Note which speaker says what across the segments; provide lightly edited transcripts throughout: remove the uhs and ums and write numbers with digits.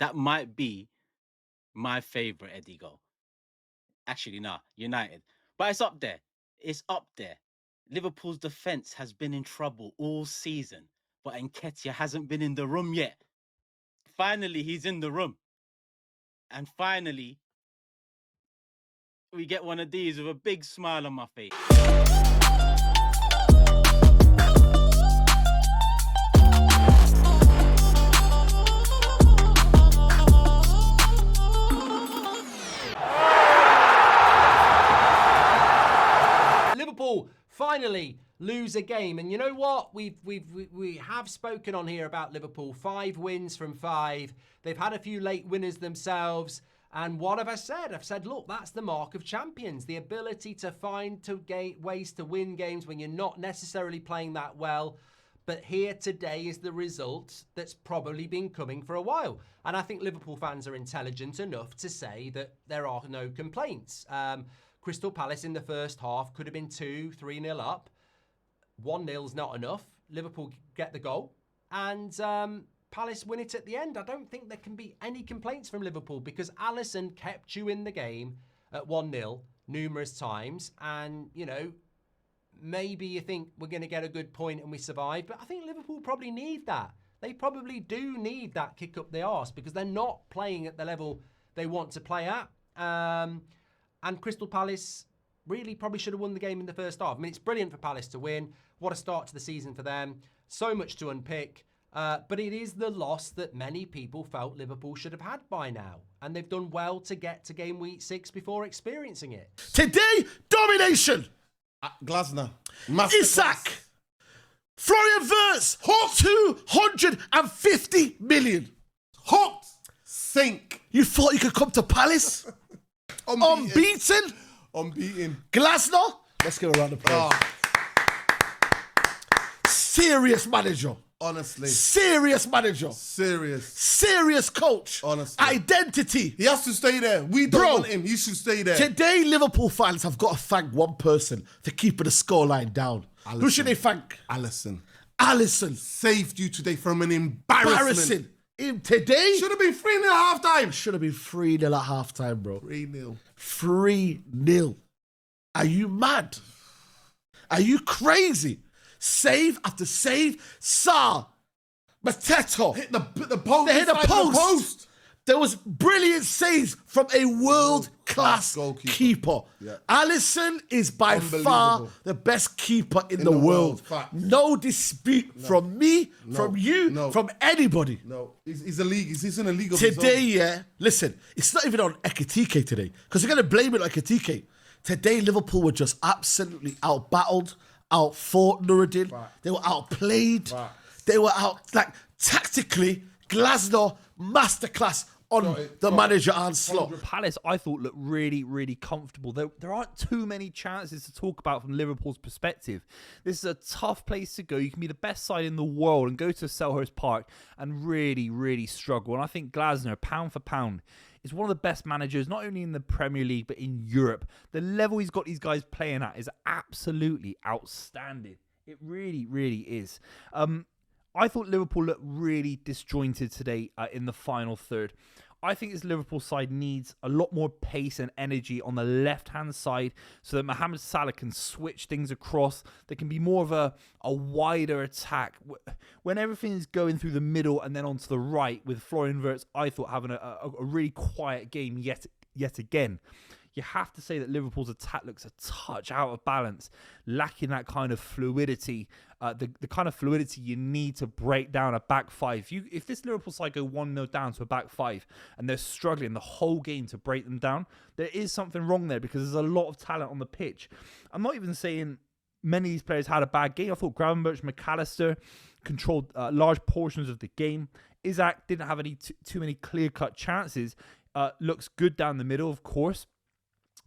Speaker 1: that might be my favourite Eddie goal. Actually, nah, United. But it's up there. It's up there. Liverpool's defence has been in trouble all season, but Nketiah hasn't been in the room yet. Finally, he's in the room. And finally, we get one of these with a big smile on my face.
Speaker 2: Liverpool finally lose a game, and you know what? We have spoken on here about Liverpool. 5 wins from 5. They've had a few late winners themselves. And what have I said? I've said, look, that's the mark of champions. The ability to find ways to win games when you're not necessarily playing that well. But here today is the result that's probably been coming for a while. And I think Liverpool fans are intelligent enough to say that there are no complaints. Crystal Palace in the first half could have been 2-3-0 up. 1-0's not enough. Liverpool get the goal. And Palace win it at the end. I don't think there can be any complaints from Liverpool because Alisson kept you in the game at 1-0 numerous times. And, you know, maybe you think we're going to get a good point and we survive. But I think Liverpool probably need that. They probably do need that kick up the arse because they're not playing at the level they want to play at. And Crystal Palace really probably should have won the game in the first half. I mean, it's brilliant for Palace to win. What a start to the season for them. So much to unpick. But it is the loss that many people felt Liverpool should have had by now. And they've done well to get to game week 6 before experiencing it.
Speaker 3: Today, domination.
Speaker 4: Glasner.
Speaker 3: Isak. Florian Wirtz. 250 million.
Speaker 4: Hooked. Sink.
Speaker 3: You thought you could come to Palace? Unbeaten. Glasner. Let's give a round of applause. Serious manager.
Speaker 4: Honestly.
Speaker 3: Serious manager. Serious coach.
Speaker 4: Honestly.
Speaker 3: Identity.
Speaker 4: He has to stay there. We don't want him. He should stay there.
Speaker 3: Today, Liverpool fans have got to thank one person for keeping the scoreline down.
Speaker 4: Alisson.
Speaker 3: Who should they thank?
Speaker 4: Alisson.
Speaker 3: Saved
Speaker 4: you today from an embarrassment.
Speaker 3: Today?
Speaker 4: Should have been 3-0 at halftime.
Speaker 3: Should have been 3-0 at halftime, bro.
Speaker 4: 3-0.
Speaker 3: 3-0. Are you mad? Are you crazy? Save after save. Sarr. Mateta.
Speaker 4: Hit the post.
Speaker 3: They hit the post. There was brilliant saves from a world-class keeper. Yeah. Alisson is by far the best keeper in the world. No dispute from me, from you, from anybody.
Speaker 4: No, he's a league. He's in a league of
Speaker 3: today,
Speaker 4: his own.
Speaker 3: yeah. Listen, it's not even on Ekitike today because they're going to blame it on Ekitike. Today, Liverpool were just absolutely out-battled, out-fought Nuruddin. Right. They were outplayed. Right. They were out, like, tactically, Glasner, masterclass on the manager onslaught.
Speaker 5: Palace, I thought, looked really, really comfortable. There aren't too many chances to talk about from Liverpool's perspective. This is a tough place to go. You can be the best side in the world and go to Selhurst Park and really, really struggle. And I think Glasner, pound for pound, is one of the best managers, not only in the Premier League, but in Europe. The level he's got these guys playing at is absolutely outstanding. It really, really is. I thought Liverpool looked really disjointed today in the final third. I think this Liverpool side needs a lot more pace and energy on the left-hand side so that Mohamed Salah can switch things across. There can be more of a wider attack. When everything is going through the middle and then onto the right with Florian Wirtz, I thought having a really quiet game yet again. You have to say that Liverpool's attack looks a touch out of balance, lacking that kind of fluidity, the kind of fluidity you need to break down a back five. If this Liverpool side go 1-0 down to a back five and they're struggling the whole game to break them down, there is something wrong there because there's a lot of talent on the pitch. I'm not even saying many of these players had a bad game. I thought Gravenberch, McAllister controlled large portions of the game. Isak didn't have too many clear-cut chances. Looks good down the middle, of course.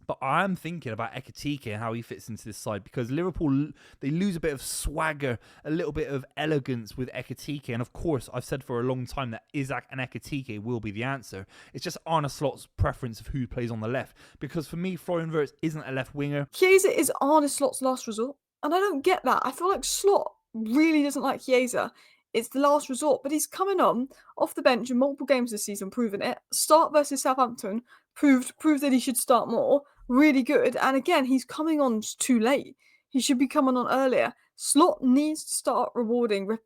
Speaker 5: But I'm thinking about Ekitike and how he fits into this side because Liverpool, they lose a bit of swagger, a little bit of elegance with Ekitike. And of course, I've said for a long time that Isak and Ekitike will be the answer. It's just Arne Slot's preference of who plays on the left. Because for me, Florian Wirtz isn't a left winger.
Speaker 6: Chiesa is Arne Slot's last resort. And I don't get that. I feel like Slot really doesn't like Chiesa. it's the last resort. But he's coming on off the bench in multiple games this season, proving it. Start versus Southampton proved that he should start more. Really good. And again, he's coming on too late. He should be coming on earlier. Slot needs to start rewarding,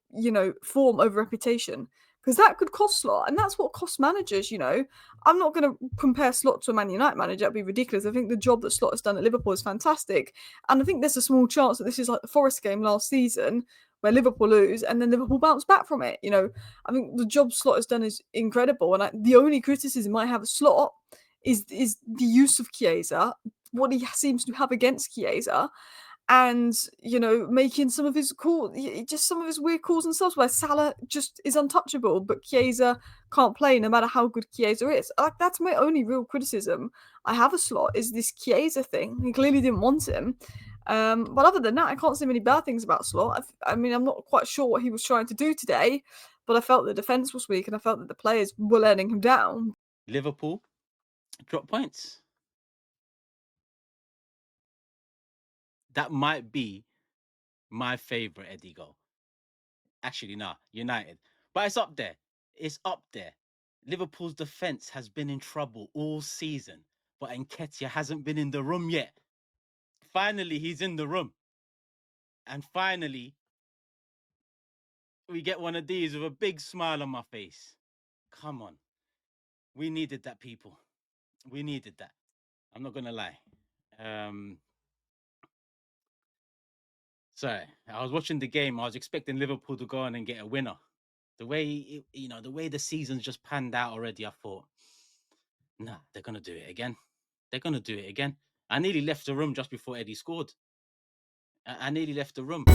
Speaker 6: form over reputation, because that could cost Slot, and that's what costs managers. I'm not going to compare Slot to a Man United manager. That'd be ridiculous. I think the job that Slot has done at Liverpool is fantastic, and I think there's a small chance that this is like the Forest game last season, where Liverpool lose and then Liverpool bounce back from it. I think the job Slot has done is incredible, and the only criticism I have of Slot is the use of Chiesa, what he seems to have against Chiesa, and making some of his some of his weird calls and stuff where Salah just is untouchable, but Chiesa can't play no matter how good Chiesa is. Like, that's my only real criticism I have a Slot, is this Chiesa thing. He clearly didn't want him. But other than that, I can't say many bad things about Slot. I'm not quite sure what he was trying to do today, but I felt the defence was weak and I felt that the players were letting him down.
Speaker 1: Liverpool drop points. That might be my favourite Eddie goal. Actually, nah, United. But it's up there. It's up there. Liverpool's defence has been in trouble all season, but Nketiah hasn't been in the room yet. Finally, he's in the room. And finally, we get one of these with a big smile on my face. Come on. We needed that, people. We needed that. I'm not going to lie. Sorry, I was watching the game. I was expecting Liverpool to go on and get a winner. The way the way the season's just panned out already, I thought, nah, they're gonna do it again. They're gonna do it again. I nearly left the room just before Eddie scored. I nearly left the room.